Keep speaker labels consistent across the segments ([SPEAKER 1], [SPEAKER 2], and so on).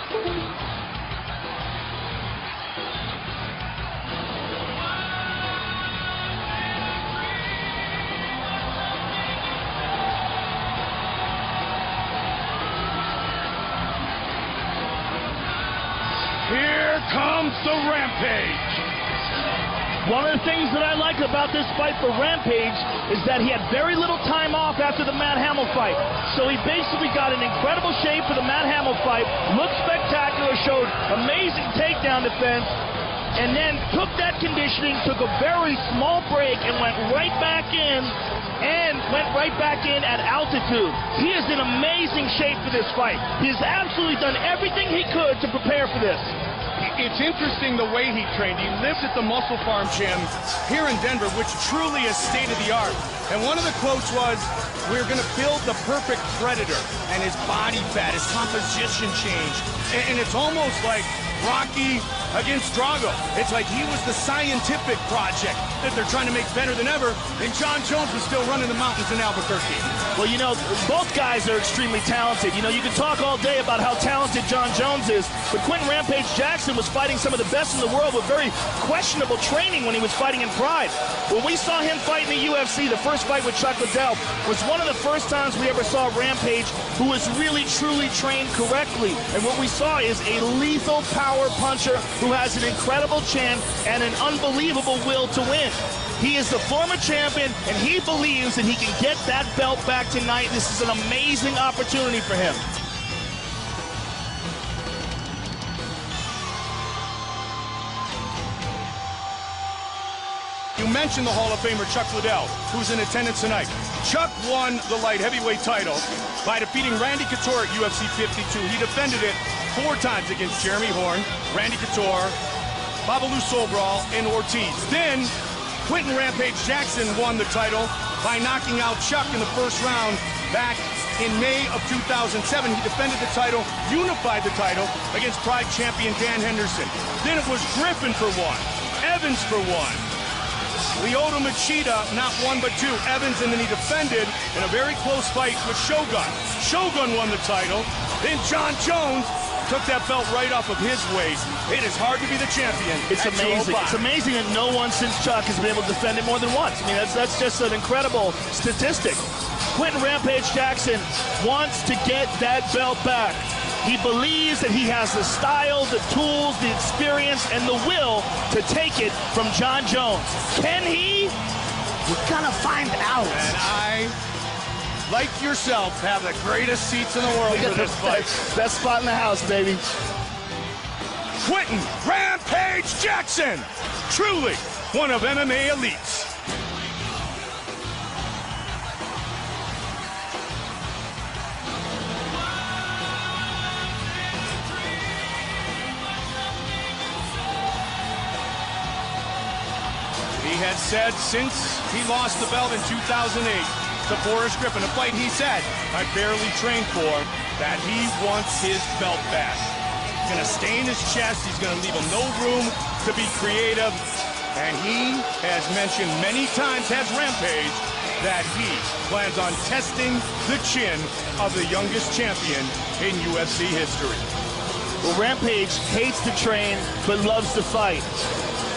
[SPEAKER 1] Here comes the Rampage.
[SPEAKER 2] One of the things that I like about this fight for Rampage is that he had very little time off after the Matt Hamill fight. So he basically got in incredible shape for the Matt Hamill fight, looked spectacular, showed amazing takedown defense, and then took that conditioning, took a very small break, and went right back in at altitude. He is in amazing shape for this fight. He has absolutely done everything he could to prepare for this.
[SPEAKER 1] It's interesting the way he trained. He lived at the Muscle Farm gym here in Denver, which truly is state-of-the-art. And one of the quotes was, "We're going to build the perfect predator." And his body fat, his composition changed. And it's almost like Rocky against Drago. It's like he was the scientific project that they're trying to make better than ever, and Jon Jones was still running the mountains in Albuquerque.
[SPEAKER 2] Well, you know, both guys are extremely talented. You know, you can talk all day about how talented Jon Jones is, but Quentin Rampage Jackson was fighting some of the best in the world with very questionable training when he was fighting in Pride. When we saw him fight in the UFC, the first fight with Chuck Liddell was one of the first times we ever saw Rampage who was really, truly trained correctly. And what we saw is a lethal power puncher who has an incredible chin and an unbelievable will to win. He is the former champion, and he believes that he can get that belt back tonight. This is an amazing opportunity for him.
[SPEAKER 1] You mentioned the Hall of Famer Chuck Liddell, who's in attendance tonight. Chuck won the light heavyweight title by defeating Randy Couture at UFC 52. He defended it 4 times against Jeremy Horn, Randy Couture, Babalu Sobral, and Ortiz. Then, Quentin Rampage Jackson won the title by knocking out Chuck in the first round back in May of 2007. He defended the title, unified the title against Pride champion Dan Henderson. Then it was Griffin for 1, Evans for 1. Lyoto Machida, not 1 but 2. Evans, and then he defended in a very close fight with Shogun. Shogun won the title. Then Jon Jones took that belt right off of his waist. It is hard to be the champion.
[SPEAKER 2] It's amazing. It's amazing that no one since Chuck has been able to defend it more than once. I mean, that's just an incredible statistic. Quentin Rampage Jackson wants to get that belt back. He believes that he has the style, the tools, the experience, and the will to take it from Jon Jones. Can he? We're gonna find out.
[SPEAKER 1] And I, like yourself, have the greatest seats in the world for this fight.
[SPEAKER 2] Best spot in the house, baby.
[SPEAKER 1] Quentin Rampage Jackson, truly one of MMA elites. He had said since he lost the belt in 2008 to Boris Griffin, a fight he said, I barely trained for, that he wants his belt back. He's going to stay in his chest. He's going to leave him no room to be creative. And he has mentioned many times, has Rampage, that he plans on testing the chin of the youngest champion in UFC history.
[SPEAKER 2] Well, Rampage hates to train, but loves to fight.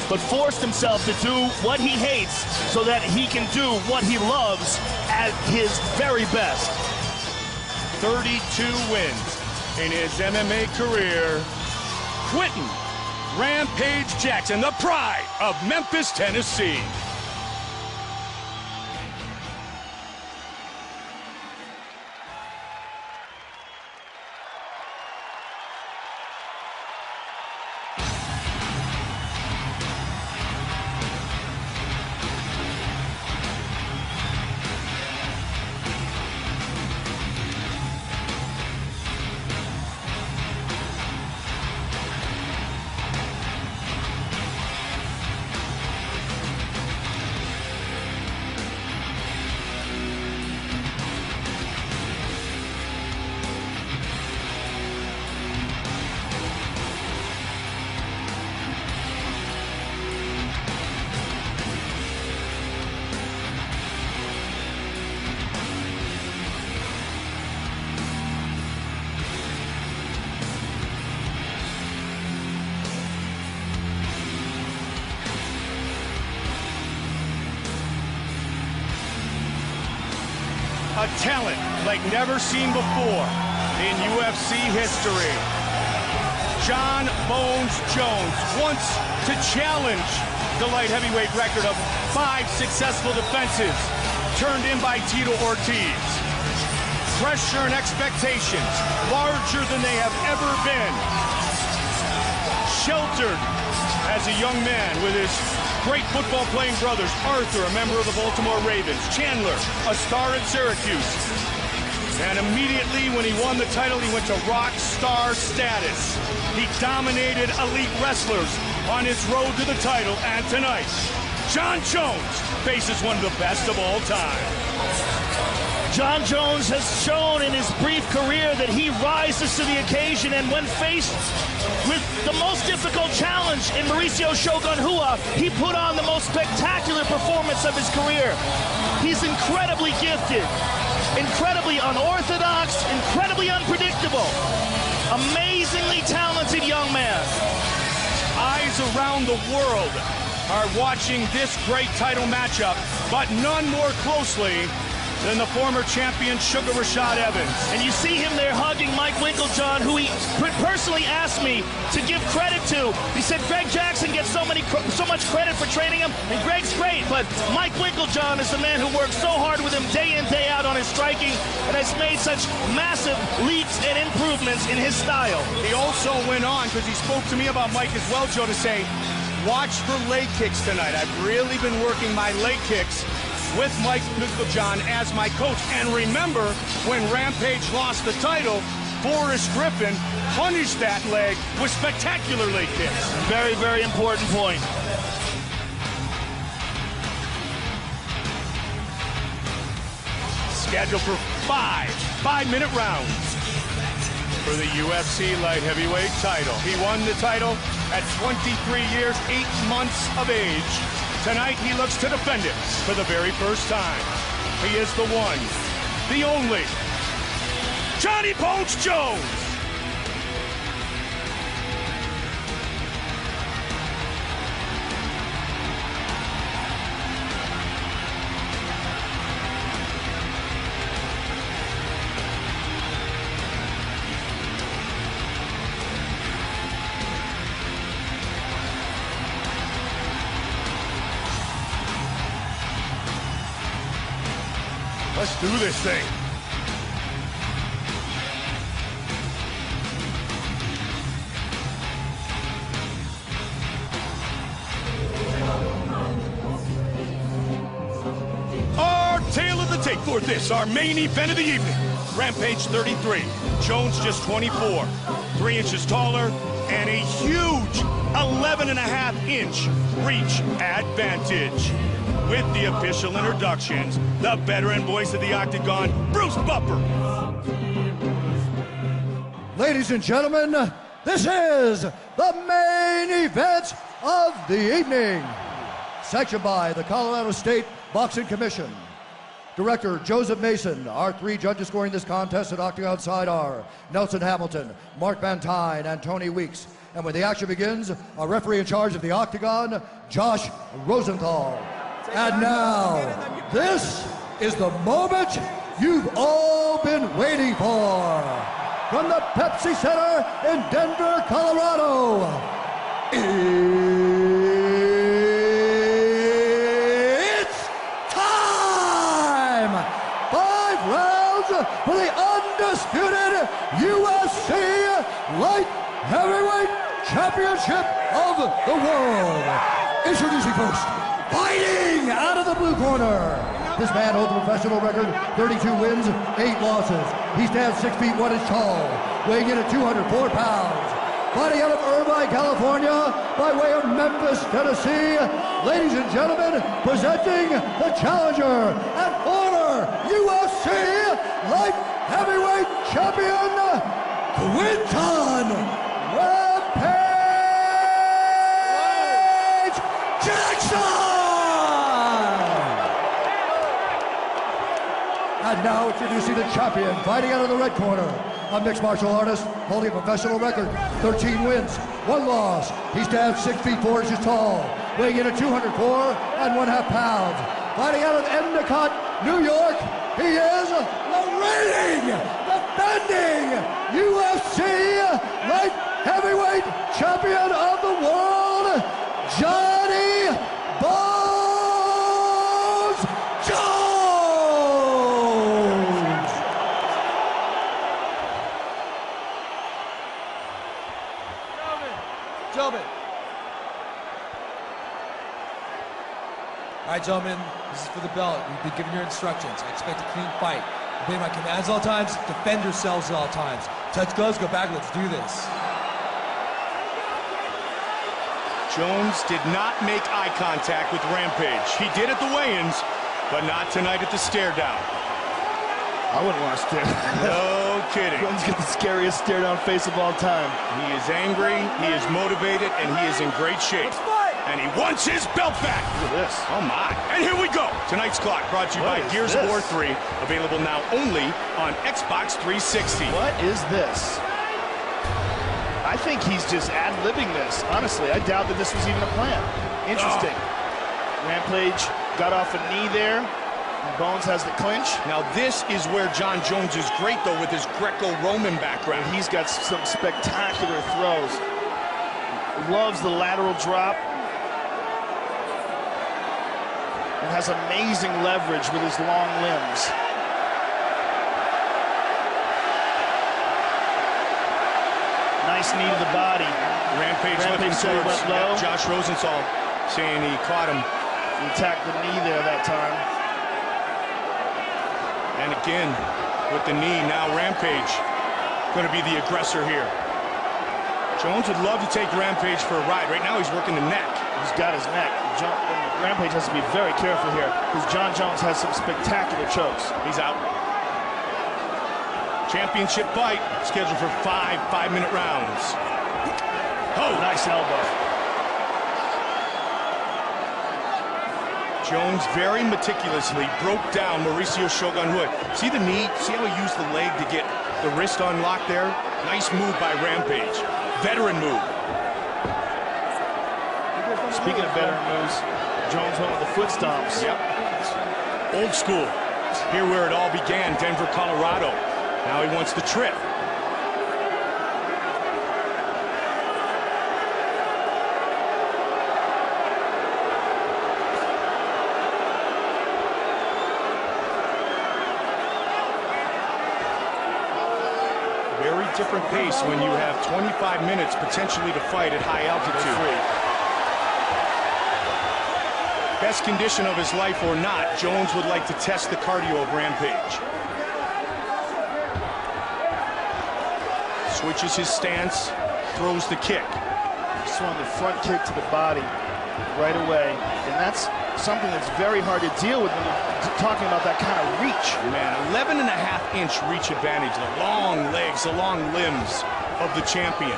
[SPEAKER 2] But forced himself to do what he hates so that he can do what he loves at his very best.
[SPEAKER 1] 32 wins in his MMA career. Quentin Rampage Jackson, the pride of Memphis, Tennessee. a talent like never seen before in UFC history. Jon Bones Jones wants to challenge the light heavyweight record of 5 successful defenses turned in by Tito Ortiz. Pressure and expectations larger than they have ever been. Sheltered as a young man with his great football playing brothers, Arthur, a member of the Baltimore Ravens, Chandler, a star at Syracuse. And immediately when he won the title, he went to rock star status. He dominated elite wrestlers on his road to the title, and tonight, Jon Jones faces one of the best of all time.
[SPEAKER 2] Jon Jones has shown in his brief career that he rises to the occasion, and when faced with the most difficult challenge in Mauricio Shogun Rua, he put on the most spectacular performance of his career. He's incredibly gifted, incredibly unorthodox, incredibly unpredictable. Amazingly talented young man.
[SPEAKER 1] Eyes around the world are watching this great title matchup, but none more closely than the former champion Sugar Rashad Evans.
[SPEAKER 2] And you see him there hugging Mike Winkeljohn, who he personally asked me to give credit to. He said Greg Jackson gets so much credit for training him, and Greg's great, but Mike Winkeljohn is the man who works so hard with him day in, day out on his striking, and has made such massive leaps and improvements in his style.
[SPEAKER 1] He also went on, because he spoke to me about Mike as well, Joe, to say, watch for leg kicks tonight. I've really been working my leg kicks with Mike Winkeljohn as my coach. And remember, when Rampage lost the title, Forrest Griffin punished that leg with spectacular leg kicks.
[SPEAKER 2] Very, very important point.
[SPEAKER 1] Scheduled for 5-minute rounds for the UFC light heavyweight title. He won the title at 23 years, 8 months of age. Tonight, he looks to defend it for the very first time. He is the one, the only, Johnny Bones Jones. Let's do this thing. Our tale of the tape for this, our main event of the evening. Rampage 33, Jones just 24, 3 inches taller, and a huge 11.5-inch reach advantage. With the official introductions, the veteran voice of the Octagon, Bruce Buffer.
[SPEAKER 3] Ladies and gentlemen, this is the main event of the evening. Sanctioned by the Colorado State Boxing Commission. Director Joseph Mason. Our 3 judges scoring this contest at Octagon side are Nelson Hamilton, Mark Van Tine, and Tony Weeks. And when the action begins, our referee in charge of the Octagon, Josh Rosenthal. And now, this is the moment you've all been waiting for. From the Pepsi Center in Denver, Colorado, it's time! 5 rounds for the undisputed UFC Light Heavyweight Championship of the world. Introducing first, fighting out of the blue corner. This man holds a professional record, 32 wins, 8 losses. He stands 6 feet 1 inch tall, weighing in at 204 pounds. Fighting out of Irvine, California, by way of Memphis, Tennessee, ladies and gentlemen, presenting the challenger and former UFC Light Heavyweight Champion, Quinton Rampage Jackson! And now introducing the champion, fighting out of the red corner, a mixed martial artist holding a professional record, 13 wins, 1 loss. He stands 6 feet 4 inches tall, weighing in at 204 1/2 pounds. Fighting out of Endicott, New York, He is the reigning, defending UFC light heavyweight champion of the world, Johnny Bones Jones!
[SPEAKER 4] Gentlemen. All right, gentlemen, this is for the belt. We've been given your instructions. I expect a clean fight. Obey my commands at all times. Defend yourselves at all times. Touch gloves, go back. Let's do this.
[SPEAKER 1] Jones did not make eye contact with Rampage. He did at the weigh-ins, but not tonight at the stare-down.
[SPEAKER 2] I wouldn't want to stare.
[SPEAKER 1] No kidding.
[SPEAKER 2] Jones got the scariest stare-down face of all time.
[SPEAKER 1] He is angry, he is motivated, and he is in great shape. And he wants his belt back.
[SPEAKER 2] Look at this.
[SPEAKER 1] Oh, my. And here we go. Tonight's clock brought to you by Gears of War 3. Available now only on Xbox 360.
[SPEAKER 2] What is this? I think he's just ad-libbing this. Honestly, I doubt that this was even a plan. Interesting. Rampage got off a knee there. And Bones has the clinch.
[SPEAKER 1] Now, this is where Jon Jones is great, though, with his Greco-Roman background.
[SPEAKER 2] He's got some spectacular throws. Loves the lateral drop. And has amazing leverage with his long limbs. Nice knee to the body.
[SPEAKER 1] Rampage looking
[SPEAKER 2] said he went low.
[SPEAKER 1] Josh Rosenthal saying he caught him.
[SPEAKER 2] He attacked the knee there that time.
[SPEAKER 1] And again, with the knee, now Rampage going to be the aggressor here. Jones would love to take Rampage for a ride. Right now, he's working the neck.
[SPEAKER 2] He's got his neck. Rampage has to be very careful here because Jon Jones has some spectacular chokes.
[SPEAKER 1] He's out. Championship fight scheduled for 5 5-minute rounds.
[SPEAKER 2] Oh, nice elbow.
[SPEAKER 1] Jones very meticulously broke down Mauricio Shogun Hood. See the knee? See how he used the leg to get the wrist on lock there? Nice move by Rampage. Veteran move.
[SPEAKER 2] Speaking of veteran moves, Jones went with the foot stomps.
[SPEAKER 1] Yep. Old school. Here where it all began, Denver, Colorado. Now he wants the trip. Very different pace when you have 25 minutes potentially to fight at high altitude. Best condition of his life or not, Jones would like to test the cardio of Rampage. Switches his stance, throws the kick.
[SPEAKER 2] Swung the front kick to the body right away. And that's something that's very hard to deal with when you're talking about that kind of reach.
[SPEAKER 1] Man, 11.5-inch reach advantage. The long legs, the long limbs of the champion.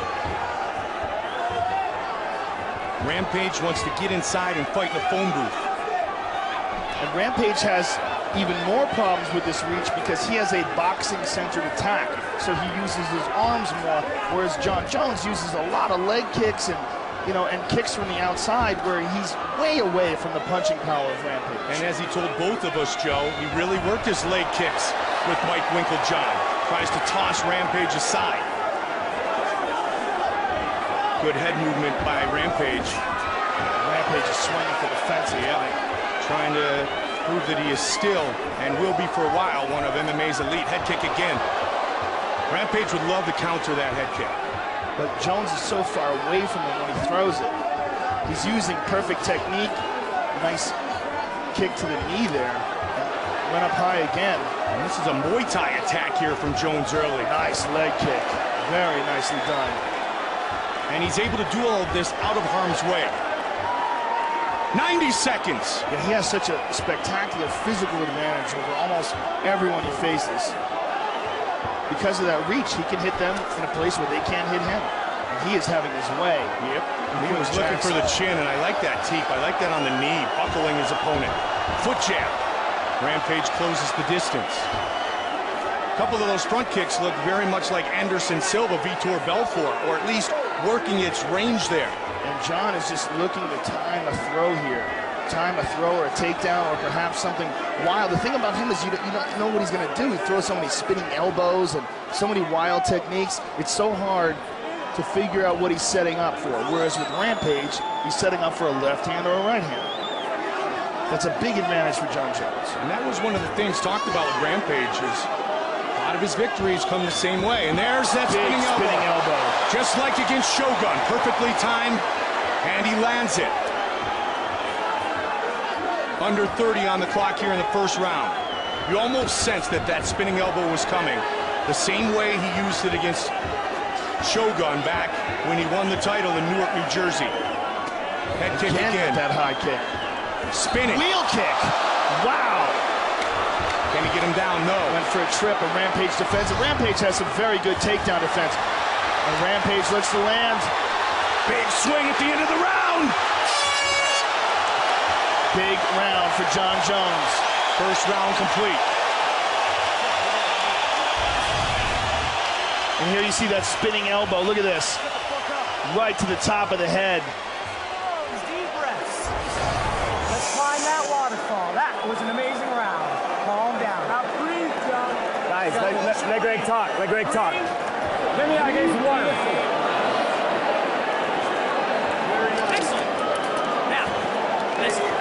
[SPEAKER 1] Rampage wants to get inside and fight in the phone booth.
[SPEAKER 2] And Rampage has even more problems with this reach because he has a boxing-centered attack. So he uses his arms more, whereas Jon Jones uses a lot of leg kicks and, and kicks from the outside where he's way away from the punching power of Rampage.
[SPEAKER 1] And as he told both of us, Joe, he really worked his leg kicks with Mike Winklejohn. Tries to toss Rampage aside. Good head movement by Rampage.
[SPEAKER 2] Rampage is swinging for the fences.
[SPEAKER 1] Trying to prove that he is still, and will be for a while, one of MMA's elite. Head kick again. Rampage would love to counter that head kick.
[SPEAKER 2] But Jones is so far away from him when he throws it. He's using perfect technique. Nice kick to the knee there. And went up high again.
[SPEAKER 1] And this is a Muay Thai attack here from Jones early.
[SPEAKER 2] Nice leg kick. Very nicely done.
[SPEAKER 1] And he's able to do all of this out of harm's way. 90 seconds.
[SPEAKER 2] Yeah, he has such a spectacular physical advantage over almost everyone he faces. Because of that reach, he can hit them in a place where they can't hit him. And he is having his way.
[SPEAKER 1] Yep. He was looking for the chin, and I like that teep. I like that on the knee, buckling his opponent. Foot jab. Rampage closes the distance. A couple of those front kicks look very much like Anderson Silva, Vitor Belfort, or at least working its range there.
[SPEAKER 2] And Jon is just looking to time a throw here
[SPEAKER 5] time, a throw or a takedown or perhaps something wild. The thing about him is you don't know what he's going to do. He throws so many spinning elbows and so many wild techniques. It's so hard to figure out what he's setting up for. Whereas with Rampage, he's setting up for a left hand or a right hand. That's a big advantage for Jon Jones.
[SPEAKER 1] And that was one of the things talked about with Rampage is a lot of his victories come the same way. And there's that spinning elbow. Just like against Shogun, perfectly timed, and he lands it. Under 30 on the clock here in the first round. You almost sense that that spinning elbow was coming. The same way he used it against Shogun back when he won the title in Newark, New Jersey. Head kick again.
[SPEAKER 5] That high kick.
[SPEAKER 1] Spinning.
[SPEAKER 5] Wheel kick. Wow.
[SPEAKER 1] Can he get him down? No.
[SPEAKER 5] Went for a trip, and Rampage defends it. Rampage has some very good takedown defense. And Rampage looks to land.
[SPEAKER 1] Big swing at the end of the round.
[SPEAKER 5] Big round for Jon Jones.
[SPEAKER 1] First round complete.
[SPEAKER 5] And here you see that spinning elbow. Look at this. Right to the top of the head.
[SPEAKER 6] Deep breaths. Let's climb that waterfall. That was an amazing round. Calm down. Now breathe, Jon.
[SPEAKER 7] Guys, let Greg talk. Let Greg talk. Let me out against one.
[SPEAKER 6] Excellent. Now, listen.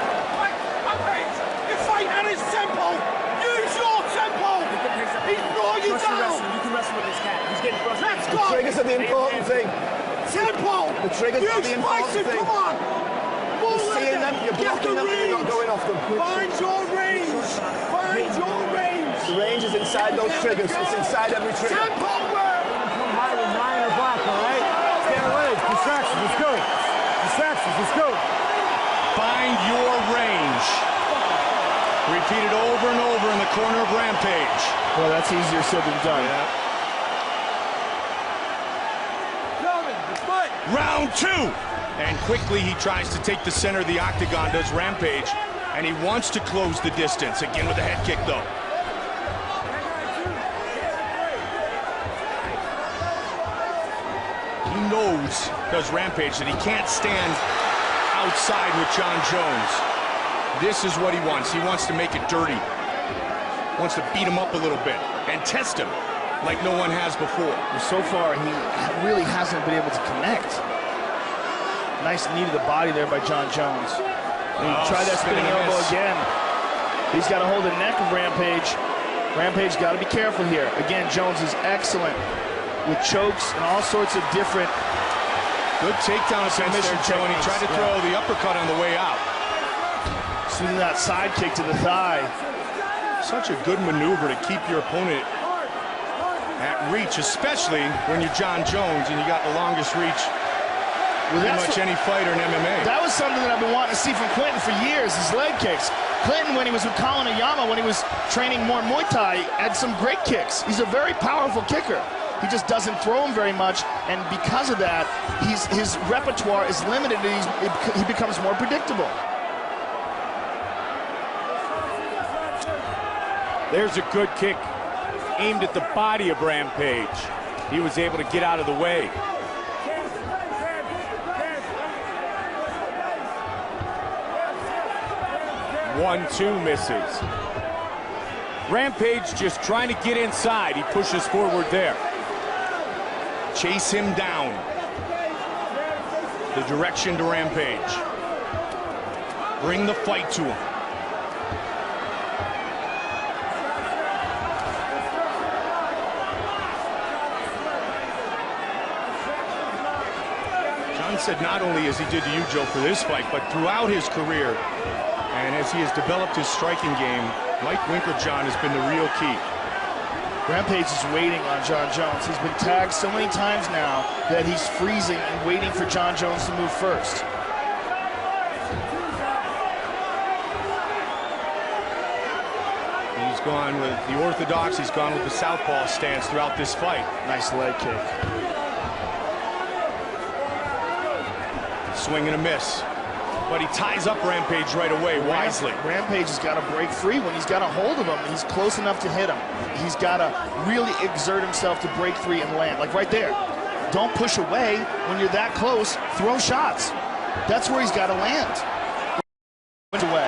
[SPEAKER 6] Rampage, you fight at his tempo. Use your tempo. He's brought you down.
[SPEAKER 7] You can wrestle with this cat. He's getting frustrated.
[SPEAKER 6] Let's go.
[SPEAKER 7] Triggers are the important thing.
[SPEAKER 6] Tempo.
[SPEAKER 7] The triggers are the important thing.
[SPEAKER 6] Come on.
[SPEAKER 7] You're seeing them, you're blocking them, you're not going off them.
[SPEAKER 6] Find your range. Find your range.
[SPEAKER 7] The range is inside those triggers. It's inside every trigger.
[SPEAKER 6] Tempo work.
[SPEAKER 7] Come high with 9 or black, all right? Stand away. Distractions, let's go. Distractions, let's go.
[SPEAKER 1] Find your range. Repeated over and over in the corner of Rampage.
[SPEAKER 5] Well, that's easier said than done.
[SPEAKER 1] Yeah. Round 2. And quickly he tries to take the center of the octagon, does Rampage. And he wants to close the distance. Again with a head kick, though. He knows, does Rampage, that he can't stand outside with Jon Jones. This is what he wants. He wants to make it dirty. Wants to beat him up a little bit and test him like no one has before.
[SPEAKER 5] So far, he really hasn't been able to connect. Nice knee to the body there by Jon Jones. Try that spinning elbow again. He's got a hold of the neck of Rampage. Rampage got to be careful here. Again, Jones is excellent with chokes and all sorts of different
[SPEAKER 1] good takedown defense there, Joe, and he tried to throw the uppercut on the way out.
[SPEAKER 5] Swinging that side kick to the thigh.
[SPEAKER 1] Such a good maneuver to keep your opponent at reach, especially when you're Jon Jones and you got the longest reach pretty much any fighter in MMA.
[SPEAKER 5] That was something that I've been wanting to see from Clinton for years, his leg kicks. Clinton, when he was with Colin Oyama, when he was training more Muay Thai, had some great kicks. He's a very powerful kicker. He just doesn't throw him very much, and because of that, his repertoire is limited, and he becomes more predictable.
[SPEAKER 8] There's a good kick aimed at the body of Rampage. He was able to get out of the way. One-two misses. Rampage just trying to get inside. He pushes forward there.
[SPEAKER 1] Chase him down. The direction to Rampage. Bring the fight to him. Jon said not only as he did to you, Joe, for this fight, but throughout his career, and as he has developed his striking game, Mike Winkeljohn has been the real key.
[SPEAKER 5] Rampage is waiting on Jon Jones. He's been tagged so many times now that he's freezing and waiting for Jon Jones to move first.
[SPEAKER 1] He's gone with the orthodox, he's gone with the southpaw stance throughout this fight.
[SPEAKER 5] Nice leg kick.
[SPEAKER 1] Swing and a miss. But he ties up Rampage right away, wisely.
[SPEAKER 5] Rampage has got to break free. When he's got a hold of him, he's close enough to hit him. He's got to really exert himself to break free and land, like right there. Don't push away when you're that close. Throw shots. That's where he's got to land. away.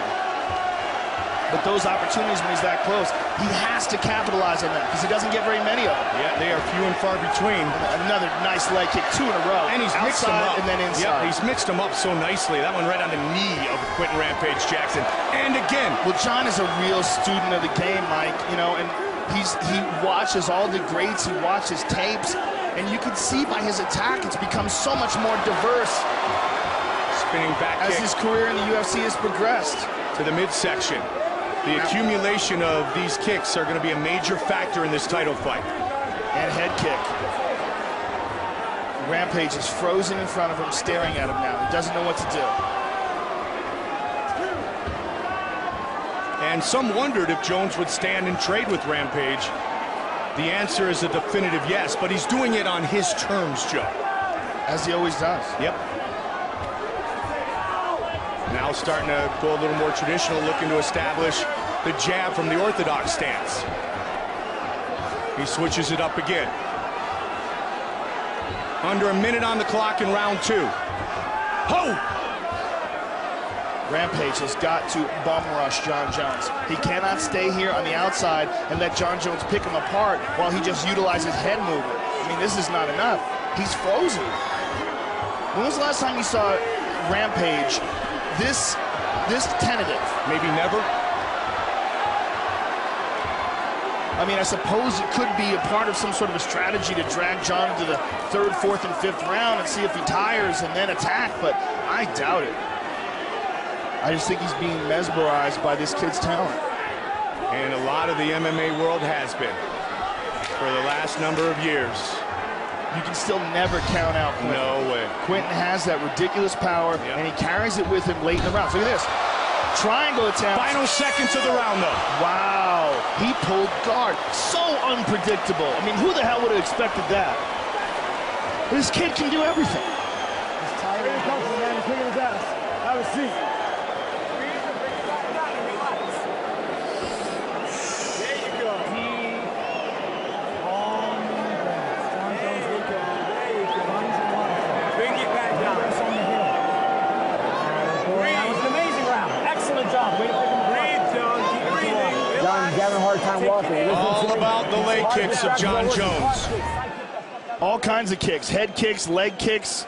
[SPEAKER 5] But those opportunities when he's that close, he has to capitalize on them because he doesn't get very many of them.
[SPEAKER 1] Yeah, they are few and far between.
[SPEAKER 5] Another nice leg kick, 2 in a row.
[SPEAKER 1] And he's mixed them up.
[SPEAKER 5] And then inside.
[SPEAKER 1] Yep, he's mixed them up so nicely. That one right on the knee of Quentin Rampage Jackson. And again.
[SPEAKER 5] Well, John is a real student of the game, Mike, you know, and he watches all the greats, he watches tapes, and you can see by his attack it's become so much more diverse.
[SPEAKER 1] Spinning back
[SPEAKER 5] as
[SPEAKER 1] kick.
[SPEAKER 5] His career in the UFC has progressed.
[SPEAKER 1] To the midsection. The accumulation of these kicks are going to be a major factor in this title fight.
[SPEAKER 5] And head kick. Rampage is frozen in front of him, staring at him now. He doesn't know what to do.
[SPEAKER 1] And some wondered if Jones would stand and trade with Rampage. The answer is a definitive yes, but he's doing it on his terms, Joe.
[SPEAKER 5] As he always does.
[SPEAKER 1] Yep. Now starting to go a little more traditional, looking to establish the jab from the orthodox stance. He switches it up again. Under a minute on the clock in round 2. Ho!
[SPEAKER 5] Rampage has got to bum rush John Jones. He cannot stay here on the outside and let John Jones pick him apart while he just utilizes head movement. I mean, this is not enough. He's frozen. When was the last time you saw Rampage this tentative?
[SPEAKER 1] Maybe never.
[SPEAKER 5] I mean, I suppose it could be a part of some sort of a strategy to drag John into the 3rd, 4th, and 5th round and see if he tires and then attack, but I doubt it. I just think he's being mesmerized by this kid's talent.
[SPEAKER 1] And a lot of the MMA world has been for the last number of years.
[SPEAKER 5] You can still never count out Quentin.
[SPEAKER 1] No way.
[SPEAKER 5] Quentin has that ridiculous power, and he carries it with him late in the round. Look at this. Triangle attempt.
[SPEAKER 1] Final seconds of the round, though.
[SPEAKER 5] Wow. He pulled guard. So unpredictable. I mean, who the hell would have expected that? This kid can do everything.
[SPEAKER 7] He's tired of punching, man. He's kicking his ass. Have a seat. There you go. Bring it back down. That was an amazing round. Excellent job. Way to pick him apart. Breathe, John. Keep breathing. John, he's having a hard time walking.
[SPEAKER 1] All about the leg kicks of John Jones.
[SPEAKER 5] All kinds of kicks. Head kicks, leg kicks,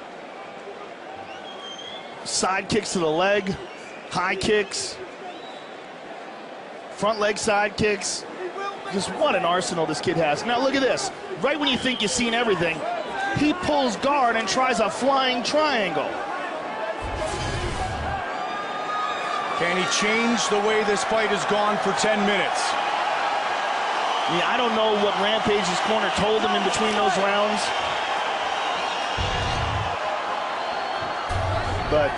[SPEAKER 5] side kicks to the leg, high kicks, front leg side kicks. Just what an arsenal this kid has. Now look at this. Right when you think you've seen everything, he pulls guard and tries a flying triangle.
[SPEAKER 1] Can he change the way this fight has gone for 10 minutes?
[SPEAKER 5] Yeah, I don't know what Rampage's corner told him in between those rounds. But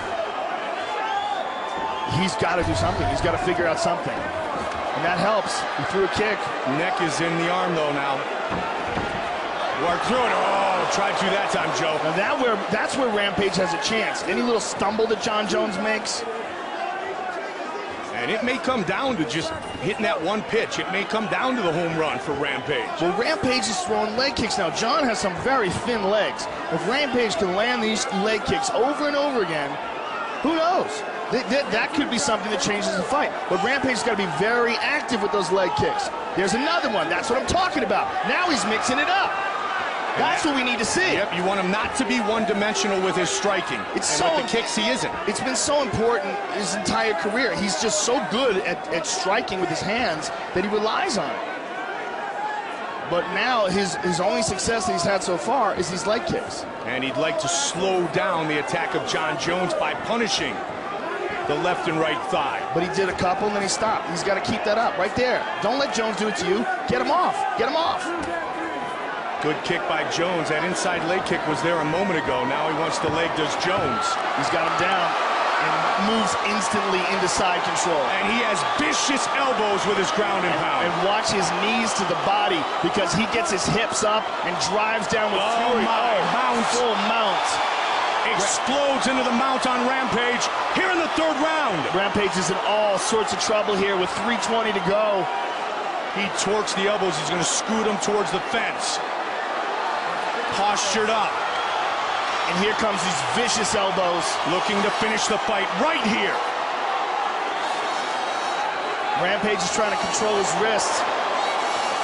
[SPEAKER 5] he's got to do something. He's got to figure out something. And that helps. He threw a kick.
[SPEAKER 1] Neck is in the arm, though, now. Work through it. Oh, tried to that time, Joe.
[SPEAKER 5] Now that's where Rampage has a chance. Any little stumble that John Jones makes.
[SPEAKER 1] And it may come down to just hitting that one pitch. It may come down to the home run for Rampage.
[SPEAKER 5] Well, Rampage is throwing leg kicks now. John has some very thin legs. If Rampage can land these leg kicks over and over again, who knows? That could be something that changes the fight. But Rampage's got to be very active with those leg kicks. There's another one. That's what I'm talking about. Now he's mixing it up. That's what we need to see.
[SPEAKER 1] Yep, you want him not to be one-dimensional with his striking.
[SPEAKER 5] It's
[SPEAKER 1] and with the kicks, he isn't.
[SPEAKER 5] It's been so important his entire career. He's just so good at striking with his hands that he relies on it. But now his only success that he's had so far is these leg kicks.
[SPEAKER 1] And he'd like to slow down the attack of John Jones by punishing the left and right thigh.
[SPEAKER 5] But he did a couple and then he stopped. He's got to keep that up right there. Don't let Jones do it to you. Get him off. Get him off.
[SPEAKER 1] Good kick by Jones. That inside leg kick was there a moment ago. Now he wants the leg, does Jones.
[SPEAKER 5] He's got him down and moves instantly into side control.
[SPEAKER 1] And he has vicious elbows with his ground and pound.
[SPEAKER 5] And watch his knees to the body because he gets his hips up and drives down with fury.
[SPEAKER 1] Mount.
[SPEAKER 5] Full mount.
[SPEAKER 1] Explodes into the mount on Rampage here in the 3rd round.
[SPEAKER 5] Rampage is in all sorts of trouble here with 3:20 to go.
[SPEAKER 1] He torques the elbows. He's going to scoot him towards the fence. Postured up.
[SPEAKER 5] And here comes these vicious elbows.
[SPEAKER 1] Looking to finish the fight right here.
[SPEAKER 5] Rampage is trying to control his wrists.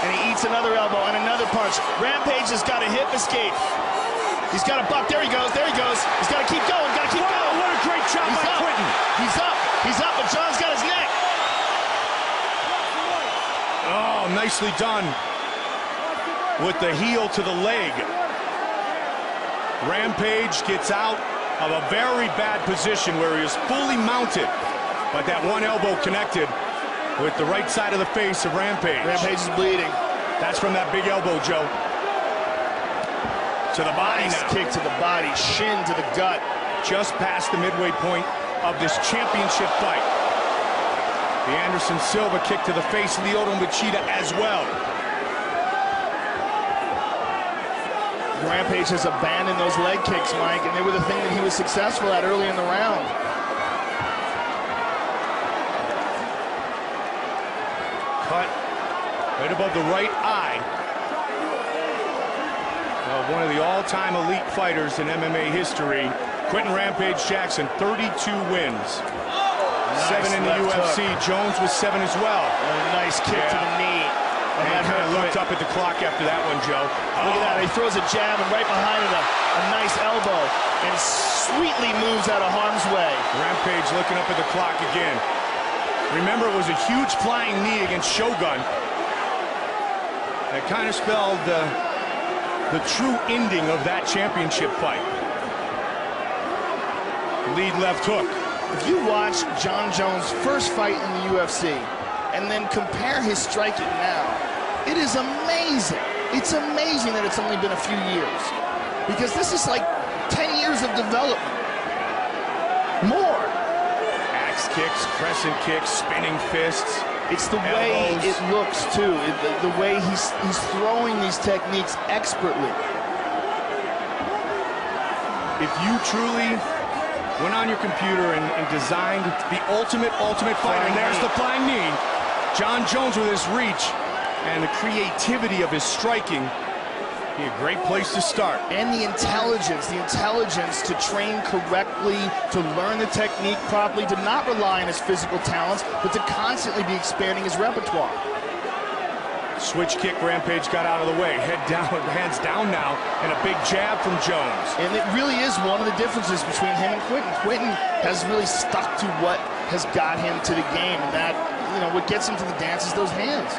[SPEAKER 5] And he eats another elbow and another punch. Rampage has got a hip escape. He's got a buck. There he goes. There he goes. He's got to keep going. Got to keep going.
[SPEAKER 1] What a great job by Quinton.
[SPEAKER 5] He's up. He's up, but John's got his neck.
[SPEAKER 1] Oh, nicely done with the heel to the leg. Rampage gets out of a very bad position where he is fully mounted, but that one elbow connected with the right side of the face of Rampage.
[SPEAKER 5] Rampage is bleeding.
[SPEAKER 1] That's from that big elbow, Joe. To the body
[SPEAKER 5] Nice
[SPEAKER 1] now.
[SPEAKER 5] kick to the body, shin to the gut.
[SPEAKER 1] Just past the midway point of this championship fight. The Anderson Silva kick to the face of Lyoto Machida as well.
[SPEAKER 5] Rampage has abandoned those leg kicks, Mike, and they were the thing that he was successful at early in the round.
[SPEAKER 1] Cut right above the right eye of one of the all-time elite fighters in MMA history, Quinton Rampage Jackson, 32 wins.
[SPEAKER 5] Nice
[SPEAKER 1] 7 in the UFC.
[SPEAKER 5] Hook.
[SPEAKER 1] Jones was 7 as well.
[SPEAKER 5] And a nice kick to the knee.
[SPEAKER 1] And that kind of looked up at the clock after that one, Joe.
[SPEAKER 5] Look at that. He throws a jab, and right behind it, a nice elbow. And sweetly moves out of harm's way.
[SPEAKER 1] Rampage looking up at the clock again. Remember, it was a huge flying knee against Shogun. That kind of spelled the true ending of that championship fight. Lead left hook.
[SPEAKER 5] If you watch Jon Jones' first fight in the UFC and then compare his striking now, it is amazing. It's amazing that it's only been a few years. Because this is like 10 years of development. More.
[SPEAKER 1] Axe kicks, crescent kicks, spinning fists.
[SPEAKER 5] It's the way it looks, too. The way he's throwing these techniques expertly.
[SPEAKER 1] If you truly went on your computer and designed the ultimate fighter, and there's the flying knee, Jon Jones with his reach and the creativity of his striking, be a great place to start.
[SPEAKER 5] And the intelligence to train correctly, to learn the technique properly, to not rely on his physical talents, but to constantly be expanding his repertoire.
[SPEAKER 1] Switch kick, Rampage got out of the way. Hands down now, and a big jab from Jones.
[SPEAKER 5] And it really is one of the differences between him and Quinton. Quinton has really stuck to what has got him to the game, and that, what gets him to the dance is those hands.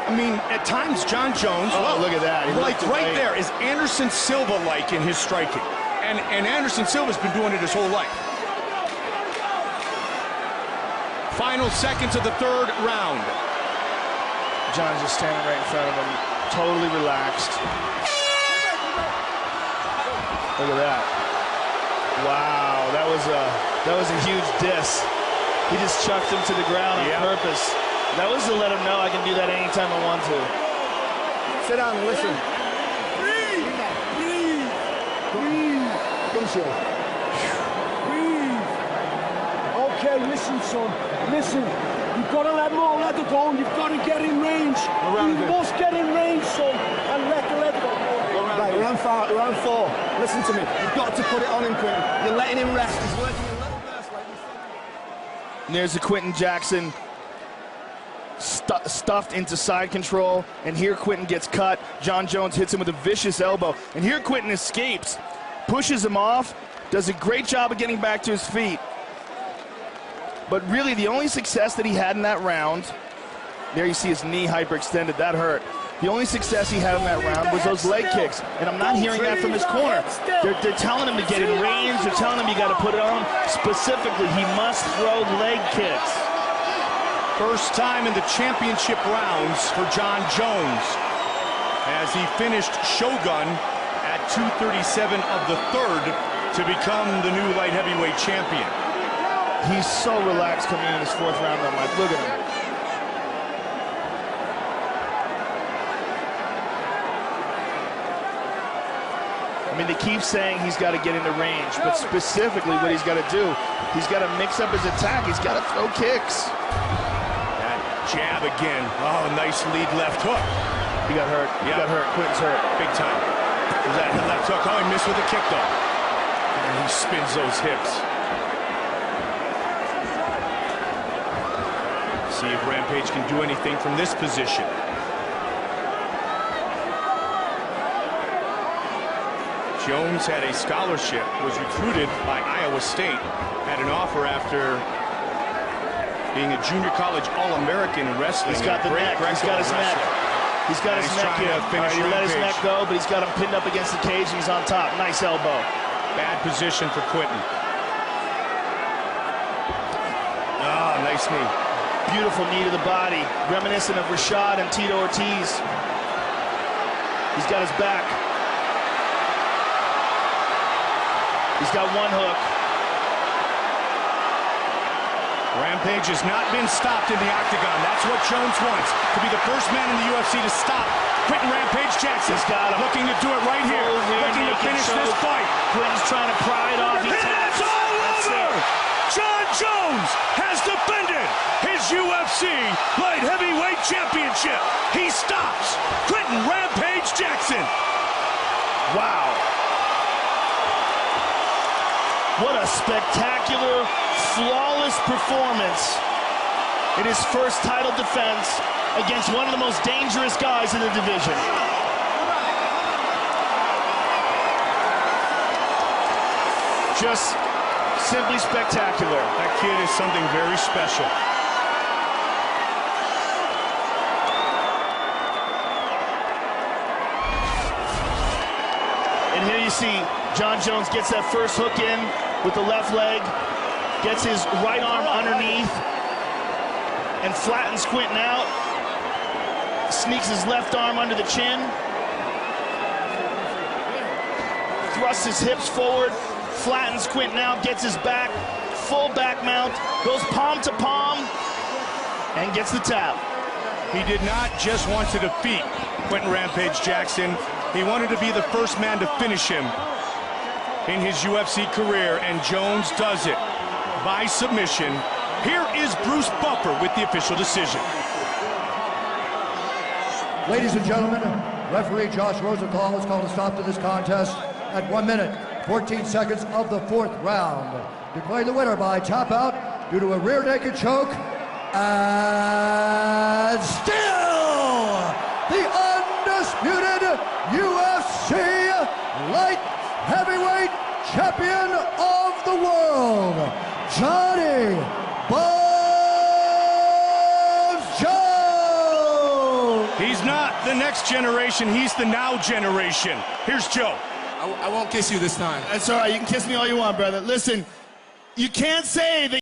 [SPEAKER 1] I mean, at times, Jon Jones,
[SPEAKER 5] look at that.
[SPEAKER 1] Like right there is Anderson Silva-like in his striking. And Anderson Silva's been doing it his whole life. Final seconds of the third round.
[SPEAKER 5] John's just standing right in front of him, totally relaxed. Look at that. Wow, that was a huge diss. He just chucked him to the ground on purpose. That was to let him know I can do that anytime I want to.
[SPEAKER 7] Sit down and listen.
[SPEAKER 3] Breathe. Come, Sean. Breathe. Okay, listen, son. Listen. You've got to let more leather go. You've got to get in range. You must get in range, son, and let the leather go.
[SPEAKER 7] Right, we're on 4. Listen to me. You've got to put it on him, Quinton. You're letting him rest. He's working a little burst like you said.
[SPEAKER 5] And there's the Quinton Jackson stuffed into side control, and here Quinton gets cut. Jon Jones hits him with a vicious elbow, and here Quinton escapes, pushes him off, does a great job of getting back to his feet. But really, the only success that he had in that round, there you see his knee hyperextended, that hurt. The only success he had in that round was those leg kicks, and I'm not hearing that from his corner. They're telling him to get in range, they're telling him you got to put it on. Specifically, he must throw leg kicks.
[SPEAKER 1] First time in the championship rounds for Jon Jones as he finished Shogun at 237 of the third to become the new light heavyweight champion.
[SPEAKER 5] He's so relaxed coming in his fourth round, though, Mike. Look at him. I mean, they keep saying he's got to get into range, but specifically what he's got to do, he's got to mix up his attack. He's got to throw kicks.
[SPEAKER 1] Jab again. Oh, nice lead left hook.
[SPEAKER 5] He got hurt. He got hurt. Quinton's hurt.
[SPEAKER 1] Big time. Was that left hook? Oh, he missed with the kick, though. And he spins those hips. See if Rampage can do anything from this position. Jones had a scholarship, was recruited by Iowa State, had an offer after being a junior college All-American in wrestling.
[SPEAKER 5] He's got the neck. He's got his neck. He's got his neck here. He let his neck go, but he's got him pinned up against the cage, and he's on top. Nice elbow.
[SPEAKER 1] Bad position for Quinton. Ah, nice knee.
[SPEAKER 5] Beautiful knee to the body, reminiscent of Rashad and Tito Ortiz. He's got his back. He's got one hook.
[SPEAKER 1] Rampage has not been stopped in the octagon. That's what Jones wants, to be the first man in the UFC to stop Quinton Rampage Jackson.
[SPEAKER 5] He's got him.
[SPEAKER 1] Looking to do it right here. Looking to finish this fight.
[SPEAKER 5] Quinton's trying to pry it off.
[SPEAKER 1] And it's all over! John Jones has defended his UFC light heavyweight championship. He stops Quinton Rampage Jackson.
[SPEAKER 5] Wow. What a spectacular, flawless performance in his first title defense against one of the most dangerous guys in the division. Just simply spectacular.
[SPEAKER 1] That kid is something very special.
[SPEAKER 5] And here you see John Jones gets that first hook in with the left leg, gets his right arm underneath, and flattens Quinton out. Sneaks his left arm under the chin. Thrusts his hips forward, flattens Quinton out, gets his back, full back mount, goes palm to palm, and gets the tap.
[SPEAKER 1] He did not just want to defeat Quinton Rampage Jackson. He wanted to be the first man to finish him in his UFC career, and Jones does it by submission. Here is Bruce Buffer with the official decision.
[SPEAKER 3] Ladies and gentlemen, referee Josh Rosenthal has called a stop to this contest at 1 minute, 14 seconds of the 4th round. Declaring the winner by tap out due to a rear naked choke, and still the undisputed UFC light heavyweight champion of the world, Johnny Bones Jones.
[SPEAKER 1] He's not the next generation, he's the now generation. Here's Joe.
[SPEAKER 9] I won't kiss you this time.
[SPEAKER 5] That's all right, you can kiss me all you want, brother. Listen, you can't say that